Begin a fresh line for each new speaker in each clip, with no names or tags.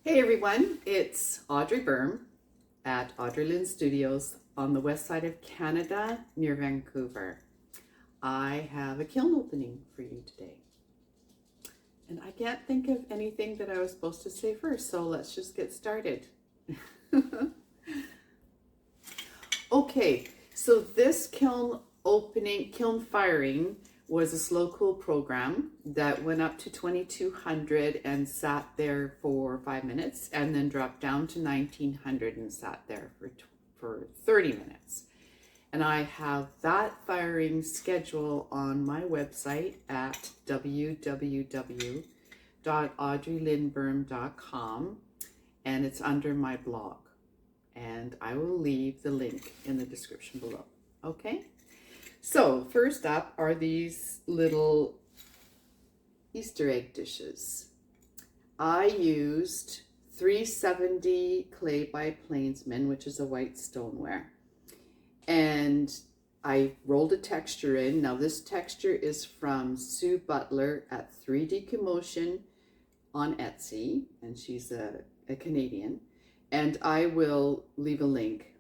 Hey everyone, it's Audrey at Audrey Lynn Studios on the west side of Canada near Vancouver. I have a kiln opening for you today. And I can't think of anything that I was supposed to say first, so let's just get started. Okay, so this kiln firing was a slow cool program that went up to 2200 and sat there for 5 minutes and then dropped down to 1900 and sat there for 30 minutes. And I have that firing schedule on my website at www.audreylynburn.com, and it's under my blog. And I will leave the link in the description below. Okay? So first up are these little Easter egg dishes. I used 370 clay by Plainsman, which is a white stoneware. And I rolled a texture in. Now this texture is from Sue Butler at 3D Commotion on Etsy, and she's a Canadian. And I will leave a link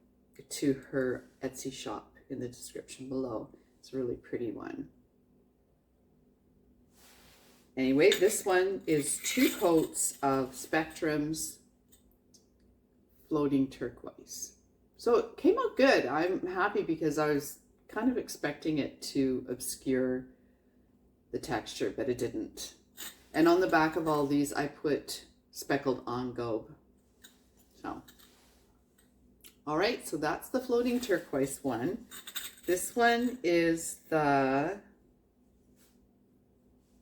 to her Etsy shop in the description below. It's a really pretty one. Anyway, this one is 2 coats of Spectrum's Floating Turquoise. So it came out good. I'm happy because I was kind of expecting it to obscure the texture, but it didn't. And on the back of all these, I put speckled engobe. So, all right, so that's the Floating Turquoise one. This one is the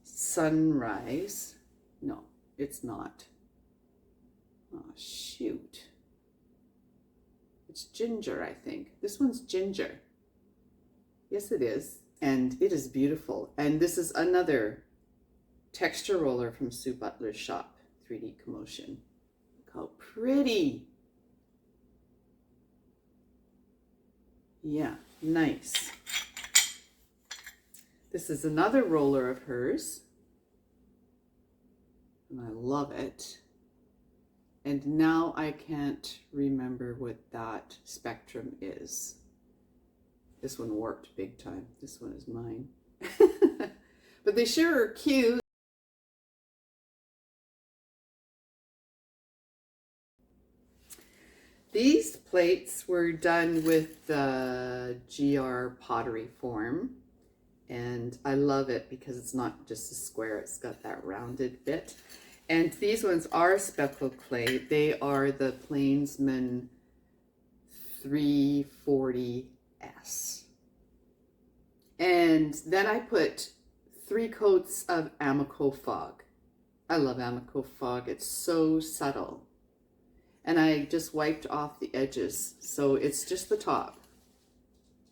Sunrise. No, it's not. Oh, shoot. It's ginger, I think. This one's ginger. Yes, it is. And it is beautiful. And this is another texture roller from Sue Butler's shop, 3D Commotion. Look how pretty. Yeah, nice. This is another roller of hers, and I love it. And now I can't remember what that spectrum is. This one worked big time. This one is mine. But they sure are cute. These plates were done with the GR Pottery form, and I love it because it's not just a square, it's got that rounded bit. And these ones are speckled clay. They are the Plainsman 340S. And then I put 3 coats of Amico Fog. I love Amico Fog, it's so subtle. And I just wiped off the edges, so it's just the top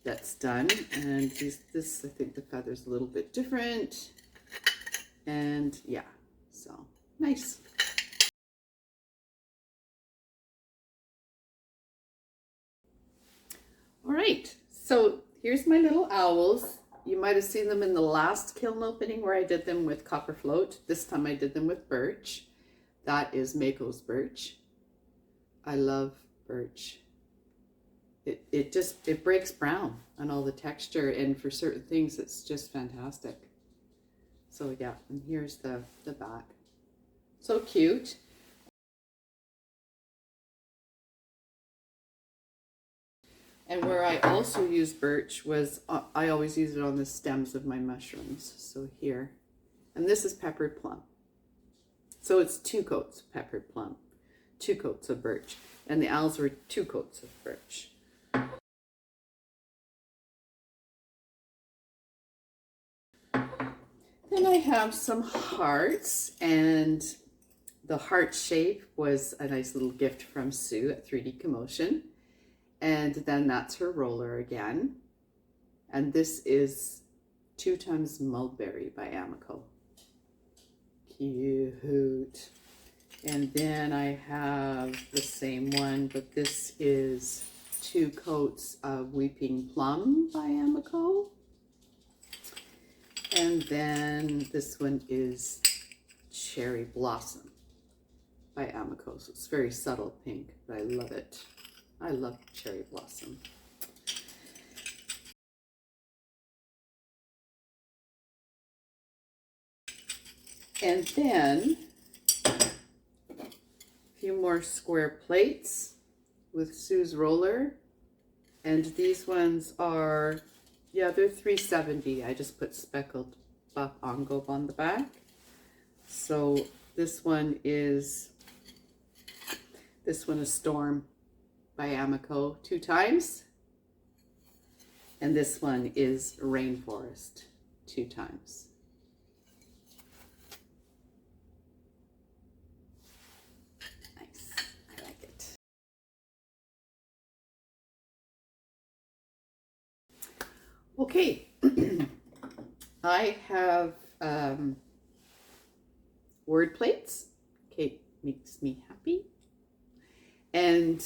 that's done. And this, I think the feather's a little bit different. And yeah, so nice. All right, so here's my little owls. You might have seen them in the last kiln opening where I did them with copper float. This time I did them with birch. That is Mako's birch. I love birch. It breaks brown on all the texture, and for certain things it's just fantastic. So yeah, and here's the back. So cute. And where I also use birch was, I always use it on the stems of my mushrooms. So here, and this is peppered plum. So it's 2 coats of peppered plum, 2 coats of birch, and the owls were 2 coats of birch. Then I have some hearts, and the heart shape was a nice little gift from Sue at 3D Commotion. And then that's her roller again. And this is 2 times Mulberry by Amico. Cute. And then I have the same one, but this is 2 coats of Weeping Plum by Amico. And then this one is Cherry Blossom. by Amico. So it's very subtle pink, but I love it. I love cherry blossom. And then a few more square plates with Sue's roller. And these ones are, yeah, they're 370. I just put speckled buff engobe on the back. So this one is Storm by Amico 2 times. And this one is Rainforest 2 times. Nice, I like it. Okay, I have word plates. Kate makes me happy. And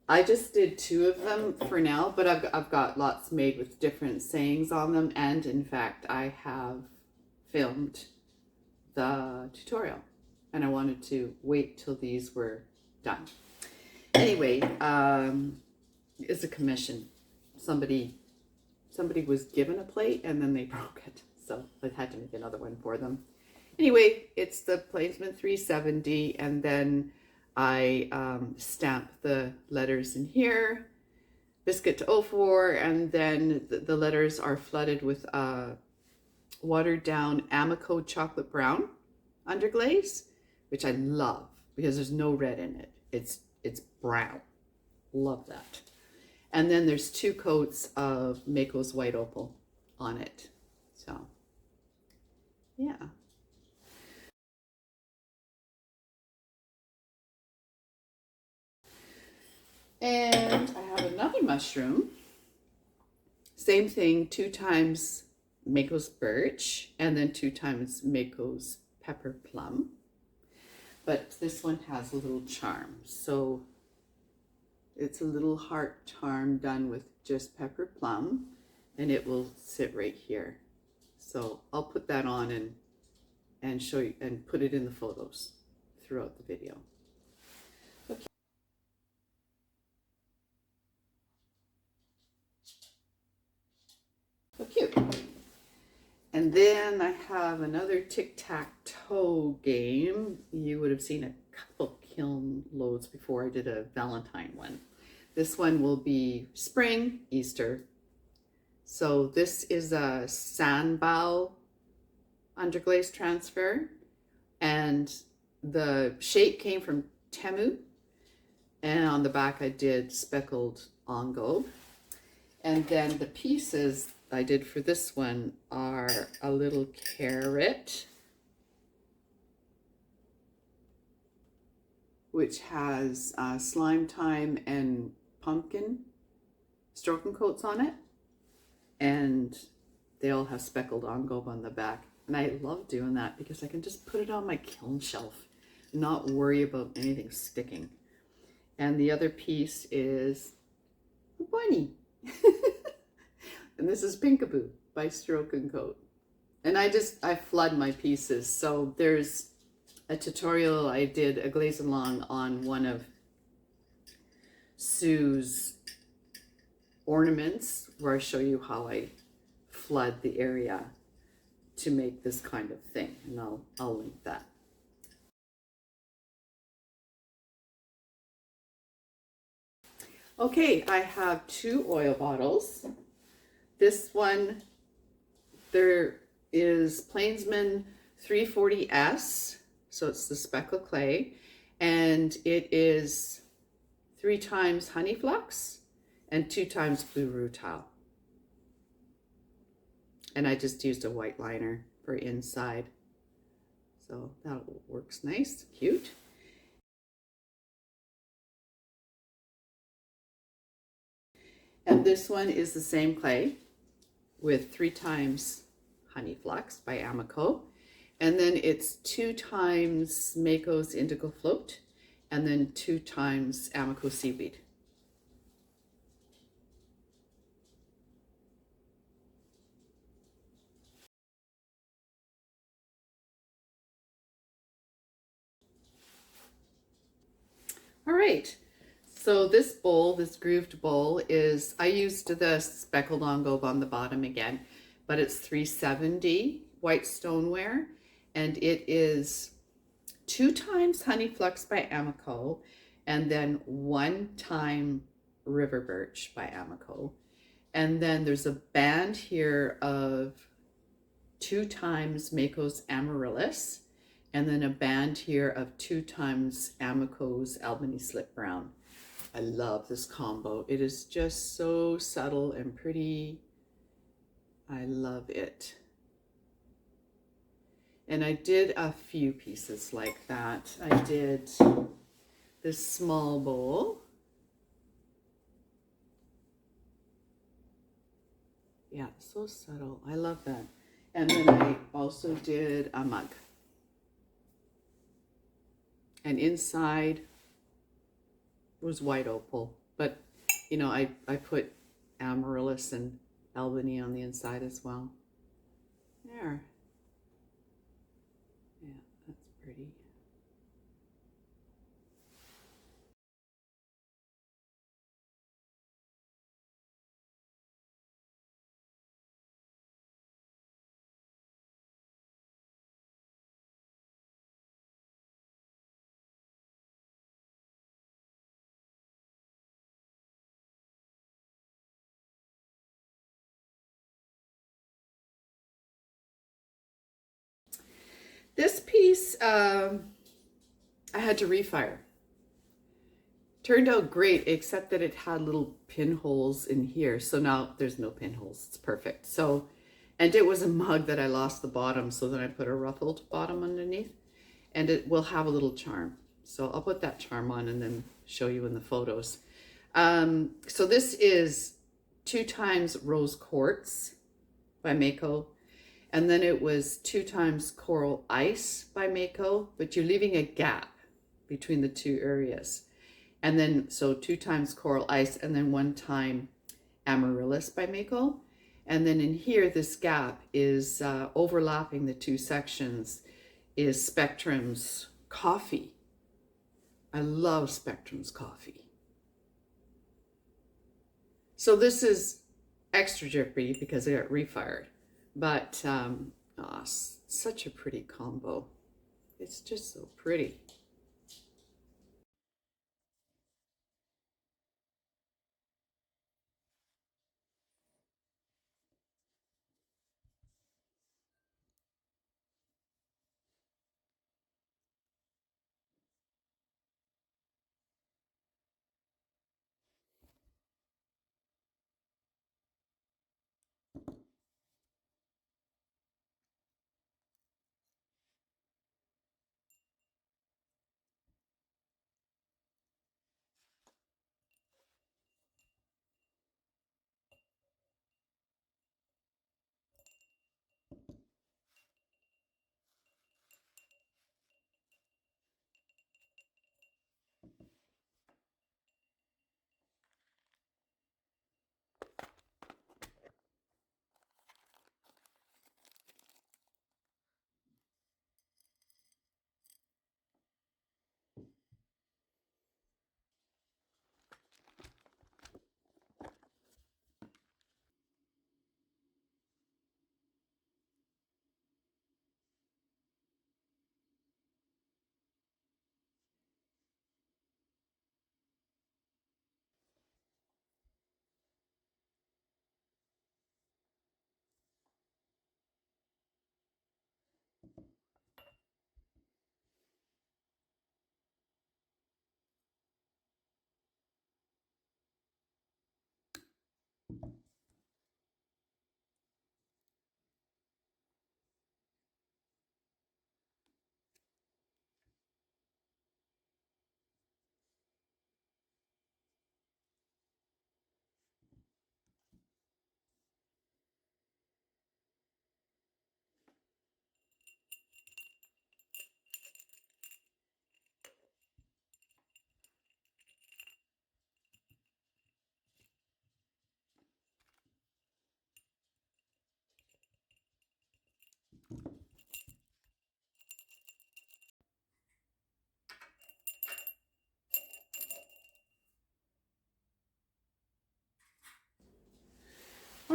I just did 2 of them for now, but I've got lots made with different sayings on them. And in fact, I have filmed the tutorial and I wanted to wait till these were done. Anyway, it's a commission. Somebody was given a plate and then they broke it. So I had to make another one for them. Anyway, it's the Plainsman 370, and then I stamp the letters in here, biscuit to 04, and then the letters are flooded with watered down Amico chocolate brown underglaze, which I love because there's no red in it. It's brown. Love that. And then there's 2 coats of Mako's white opal on it. So, yeah. And I have another mushroom. Same thing, 2 times Mako's birch and then 2 times Mako's pepper plum. But this one has a little charm. So it's a little heart charm done with just pepper plum, and it will sit right here. So I'll put that on and show you and put it in the photos throughout the video. Okay. So cute. And then I have another tic-tac-toe game. You would have seen a couple kiln loads before I did a Valentine one. This one will be spring, Easter. So this is a sandbow underglaze transfer, and the shape came from Temu, and on the back I did speckled engobe. And then the pieces I did for this one are a little carrot, which has slime time and pumpkin stroking coats on it, and they all have speckled engobe on the back. And I love doing that because I can just put it on my kiln shelf and not worry about anything sticking. And the other piece is a bunny. And this is Pinkaboo by Stroke and Coat. And I flood my pieces. So there's a tutorial I did, a glaze along on one of Sue's ornaments, where I show you how I flood the area to make this kind of thing, and I'll link that. Okay, I have 2 oil bottles. This one, there is Plainsman 340S, so it's the speckled clay, and it is 3 times honey flux and 2 times blue rutile. And I just used a white liner for inside. So that works nice, cute. And this one is the same clay with 3 times honey flux by Amico. And then it's 2 times Mako's indigo float, and then 2 times Amico seaweed. right. So this bowl, this grooved bowl is, I used the speckled engobe on the bottom again, but it's 370 white stoneware, and it is 2 times honey flux by Amico, and then 1 time river birch by Amico. And then there's a band here of 2 times Mako's amaryllis, and then a band here of 2 times Amico's Albany slip brown. I love this combo. It is just so subtle and pretty. I love it. And I did a few pieces like that. I did this small bowl. Yeah, so subtle. I love that. And then I also did a mug. And inside was white opal, but you know, I put amaryllis and Albany on the inside as well. There. Yeah, that's pretty. This piece, I had to refire. Turned out great, except that it had little pinholes in here. So now there's no pinholes. It's perfect. So, and it was a mug that I lost the bottom, so then I put a ruffled bottom underneath, and it will have a little charm. So I'll put that charm on and then show you in the photos. So this is 2 times rose quartz by Mako. And then it was 2 times coral ice by Mako, but you're leaving a gap between the 2 areas. And then, so 2 times coral ice, and then 1 time amaryllis by Mako. And then in here, this gap is overlapping the 2 sections is Spectrum's coffee. I love Spectrum's coffee. So this is extra drippy because I got refired, but oh, such a pretty combo. It's just so pretty.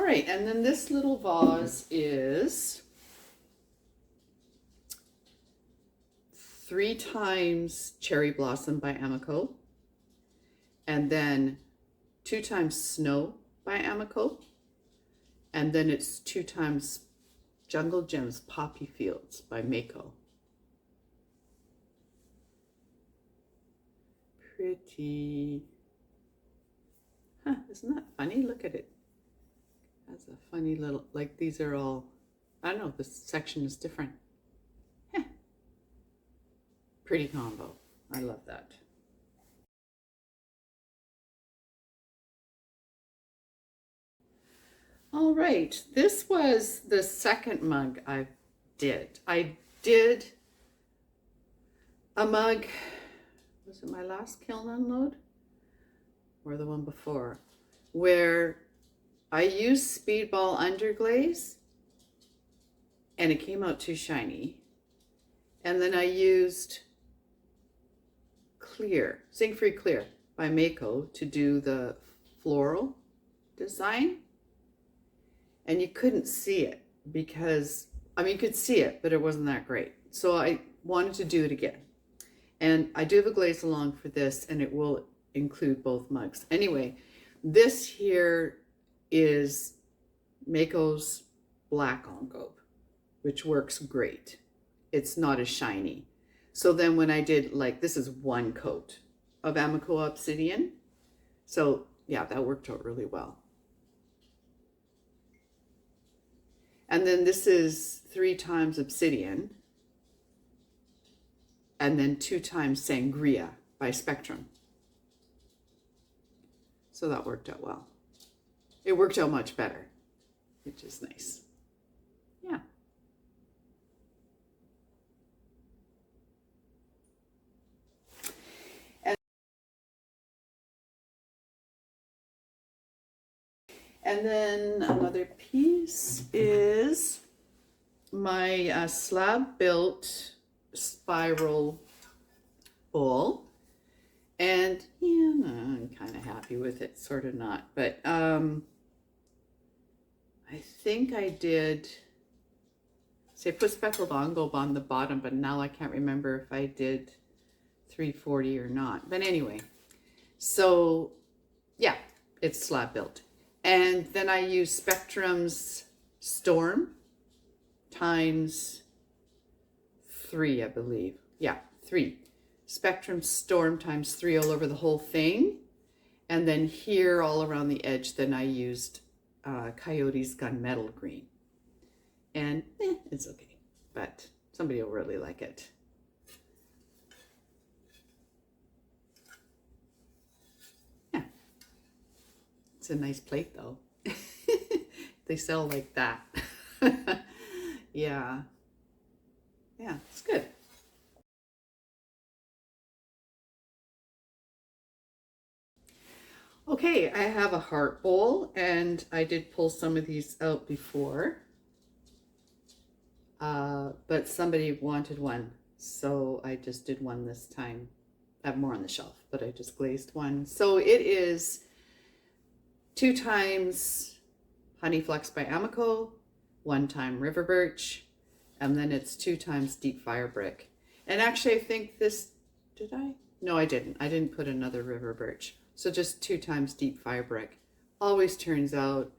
right, and then this little vase is 3 times Cherry Blossom by Amico, and then 2 times Snow by Amico, and then it's 2 times Jungle Gems Poppy Fields by Mako. Pretty. Huh, isn't that funny? Look at it. That's a funny little, like these are all, I don't know, this section is different. Heh. Pretty combo. I love that. All right, this was the second mug I did. I did a mug, was it my last kiln unload? Or the one before? Where I used speedball underglaze and it came out too shiny. And then I used clear, Zinc Free Clear by Mako to do the floral design. And you couldn't see it because, I mean, you could see it, but it wasn't that great. So I wanted to do it again. And I do have a glaze along for this, and it will include both mugs. Anyway, this here is Mako's Black Engobe, which works great. It's not as shiny. So then when I did, like, this is 1 coat of Amico Obsidian. So yeah, that worked out really well. And then this is 3 times Obsidian, and then 2 times Sangria by Spectrum. So that worked out well. It worked out much better, which is nice. Yeah. And then another piece is my slab-built spiral bowl. And yeah, no, I'm kind of happy with it, sort of not. But I think I did, say, put speckled engobe on the bottom, but now I can't remember if I did 340 or not. But anyway, so yeah, it's slab-built. And then I use Spectrum's Storm times 3, I believe. Yeah, 3. Spectrum Storm times 3 all over the whole thing. And then here all around the edge, then I used Coyote's Gunmetal Green. And it's okay, but somebody will really like it. It's a nice plate though. They sell like that. Yeah. Yeah, it's good. Okay, I have a heart bowl, and I did pull some of these out before. But somebody wanted one, so I just did one this time. I have more on the shelf, but I just glazed one. So it is 2 times Honey Flex by Amico, 1 time River Birch, and then it's 2 times Deep Fire Brick. And actually I think this, did I? No, I didn't. I didn't put another River Birch. So just 2 times Deep Fire Brick. Always turns out.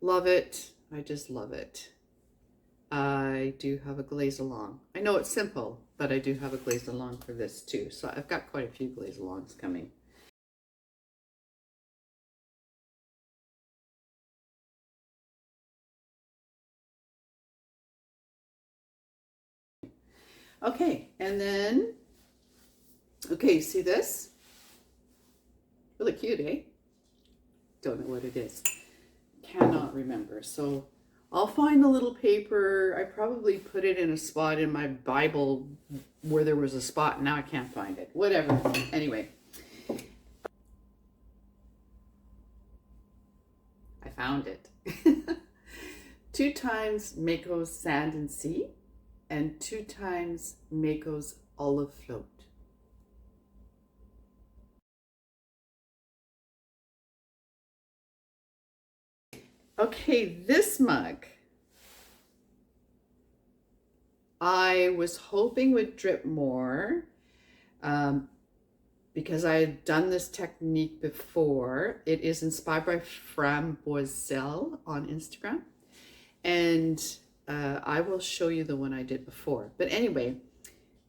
Love it. I just love it. I do have a glaze along. I know it's simple, but I do have a glaze along for this too. So I've got quite a few glaze alongs coming. Okay, and then, okay, see this? Really cute, eh? Don't know what it is. Cannot remember. So I'll find the little paper. I probably put it in a spot in my Bible where there was a spot. Now I can't find it. Whatever. Anyway. I found it. 2 times Mako's Sand and Sea, and 2 times Mako's Olive Float. Okay, this mug I was hoping would drip more because I had done this technique before. It is inspired by Framboiselle on Instagram, and I will show you the one I did before. But anyway,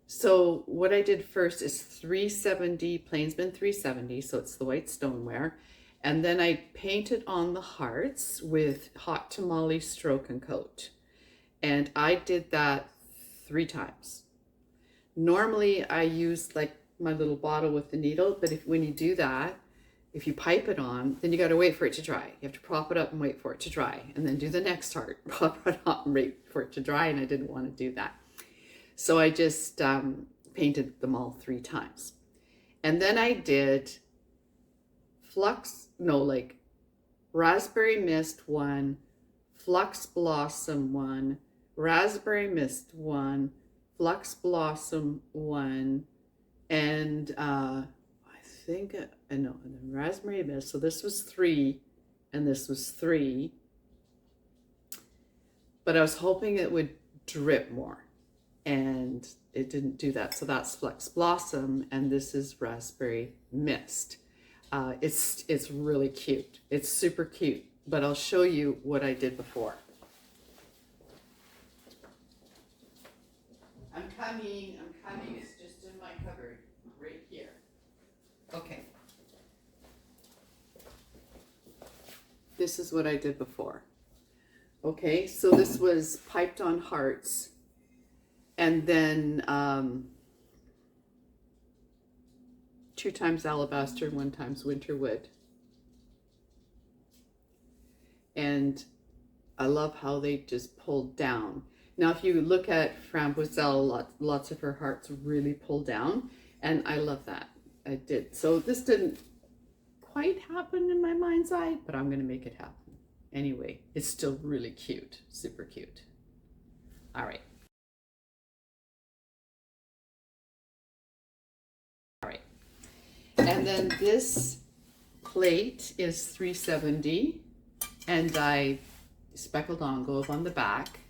so what I did first is 370, Plainsman 370, so it's the white stoneware. And then I painted on the hearts with Hot Tamale Stroke and Coat. And I did that 3 times. Normally I use like my little bottle with the needle, but when you do that, if you pipe it on, then you got to wait for it to dry. You have to prop it up and wait for it to dry, and then do the next heart, prop it up and wait for it to dry, and I didn't want to do that. So I just painted them all 3 times. And then I did Raspberry Mist 1, Flux Blossom 1, Raspberry Mist 1, Flux Blossom 1, and and then Raspberry Mist. So this was 3, and this was 3. But I was hoping it would drip more, and it didn't do that. So that's Flux Blossom, and this is Raspberry Mist. It's really cute. It's super cute, but I'll show you what I did before. I'm coming. It's just in my cupboard right here. Okay. This is what I did before. Okay, so this was piped on hearts, and then 2 times alabaster, 1 times winter wood. And I love how they just pulled down. Now, if you look at Framboiselle, lots of her hearts really pull down, and I love that. I did. So this didn't quite happen in my mind's eye, but I'm going to make it happen. Anyway, it's still really cute, super cute. All right. And then this plate is 370, and I speckled engobe on the back.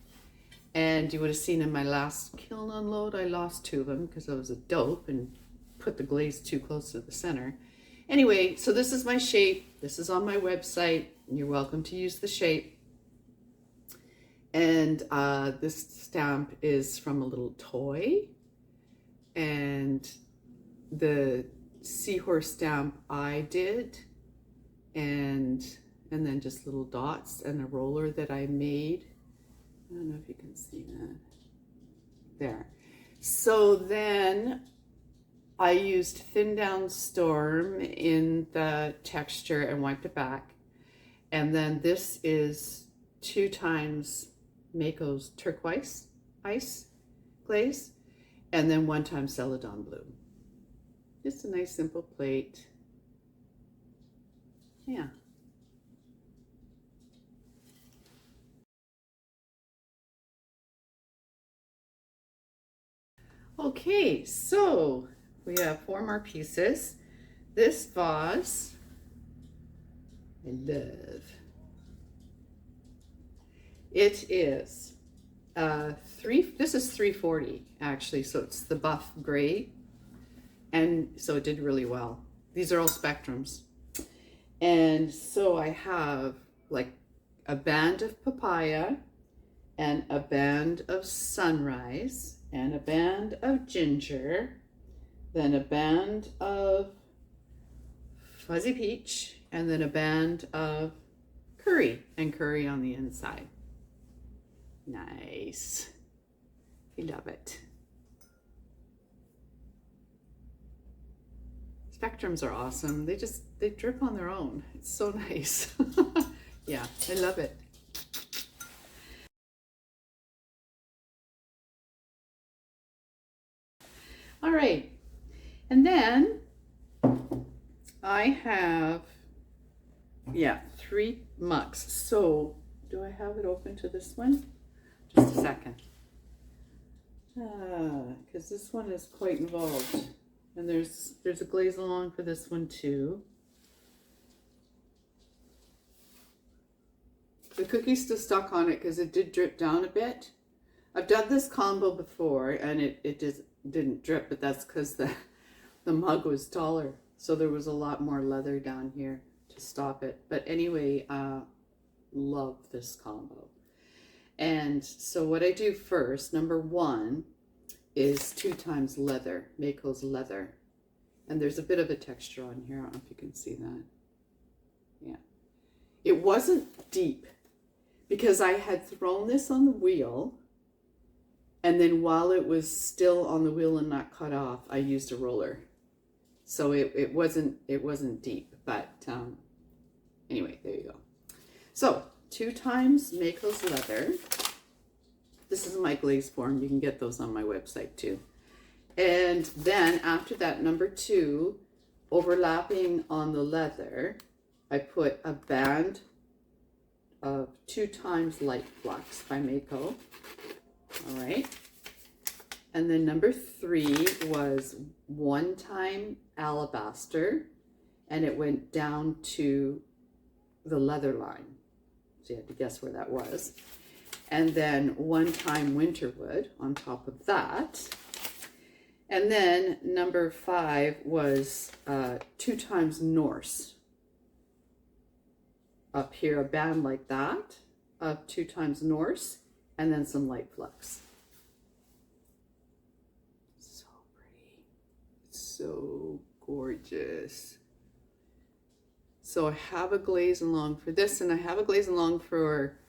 And you would have seen in my last kiln unload, I lost 2 of them because I was a dope and put the glaze too close to the center. Anyway, so this is my shape. This is on my website. You're welcome to use the shape. And this stamp is from a little toy. And the seahorse stamp I did, and then just little dots and a roller that I made. I don't know if you can see that. There. So then I used Thin Down Storm in the texture and wiped it back. And then this is 2 times Mako's turquoise ice glaze, and then 1 time Celadon blue. Just a nice simple plate. Yeah. Okay, so we have 4 more pieces. This vase, I love. It is this is 340 actually, so it's the buff gray, and so it did really well. These are all spectrums. And so I have like a band of papaya, and a band of sunrise, and a band of ginger, then a band of fuzzy peach, and then a band of curry, and curry on the inside. Nice. I love it. Spectrums are awesome. They drip on their own. It's so nice. Yeah, I love it. All right, and then I have, 3 mugs. So do I have it open to this one? Just a second. Because this one is quite involved. And there's a glaze along for this one too. The cookie's still stuck on it because it did drip down a bit. I've done this combo before and it just didn't drip, but that's because the mug was taller. So there was a lot more leather down here to stop it. But anyway, love this combo. And so what I do first, number one, is 2 times leather, Mako's leather. And there's a bit of a texture on here. I don't know if you can see that. Yeah. It wasn't deep because I had thrown this on the wheel. And then while it was still on the wheel and not cut off, I used a roller. So it wasn't deep, but anyway, there you go. So 2 times Mako's leather. This is my glaze form. You can get those on my website too. And then after that, number 2, overlapping on the leather, I put a band of 2 times light flux by Mako. All right. And then number 3 was 1 time alabaster, and it went down to the leather line. So you had to guess where that was. And then 1 time winterwood on top of that. And then number 5 was 2 times Norse. Up here, a band like that of 2 times Norse, and then some light flux. So pretty. So gorgeous. So I have a glaze along for this, and I have a glaze along for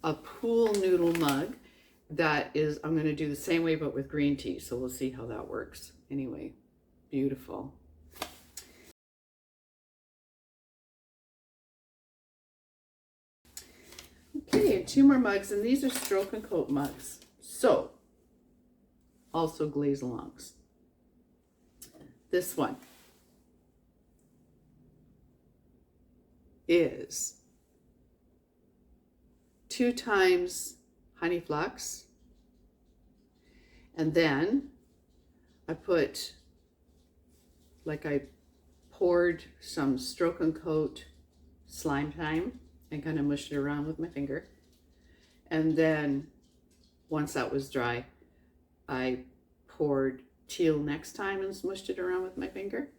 a pool noodle mug that is, I'm going to do the same way but with green tea, so we'll see how that works. Anyway, beautiful. Okay, 2 more mugs, and these are stroke and coat mugs. So, also glaze alongs. This one is 2 times honey flux, and then I put, like, I poured some stroke and coat slime time and kind of mushed it around with my finger, and then once that was dry, I poured teal next time and smushed it around with my finger,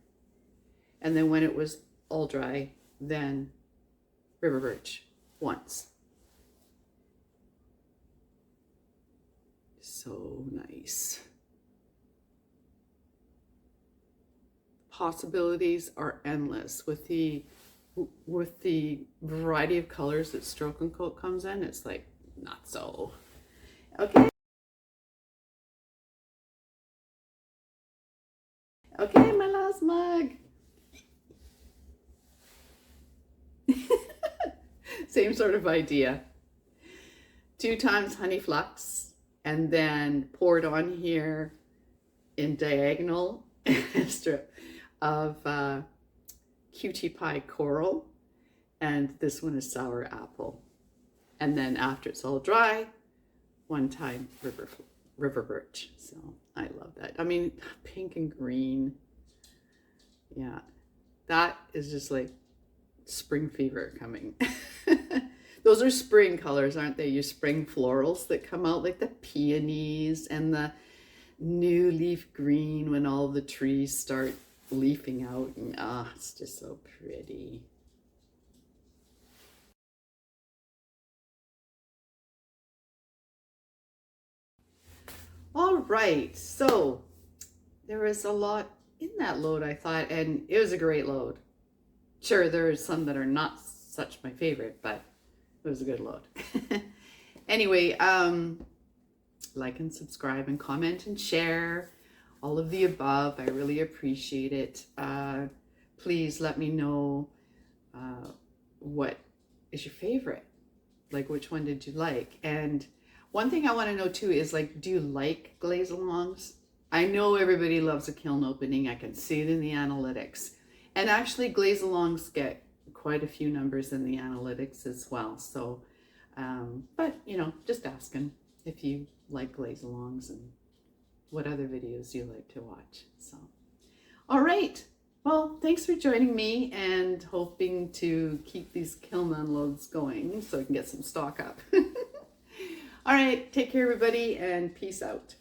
and then when it was all dry, then river birch once. So nice. Possibilities are endless with the variety of colors that stroke and coat comes in. It's like not so. Okay. Okay, my last mug. Same sort of idea. 2 times honey flux, and then poured on here in diagonal strip of cutie pie coral, and this one is sour apple. And then after it's all dry, 1 time river birch. So I love that. I mean, pink and green. Yeah, that is just like spring fever coming. Those are spring colors, aren't they? Your spring florals that come out, like the peonies and the new leaf green when all the trees start leafing out, and it's just so pretty. All right, so there was a lot in that load, I thought, and it was a great load. Sure, there are some that are not such my favorite, but it was a good load. Anyway, like and subscribe and comment and share, all of the above. I really appreciate it. Please let me know what is your favorite, like which one did you like. And one thing I want to know too is, like, do you like glaze alongs? I know everybody loves a kiln opening. I can see it in the analytics, and actually glaze alongs get quite a few numbers in the analytics as well. So but you know, just asking if you like glaze alongs and what other videos you like to watch. So all right, Well, thanks for joining me and hoping to keep these kiln unloads going so I can get some stock up. All right, take care everybody and peace out.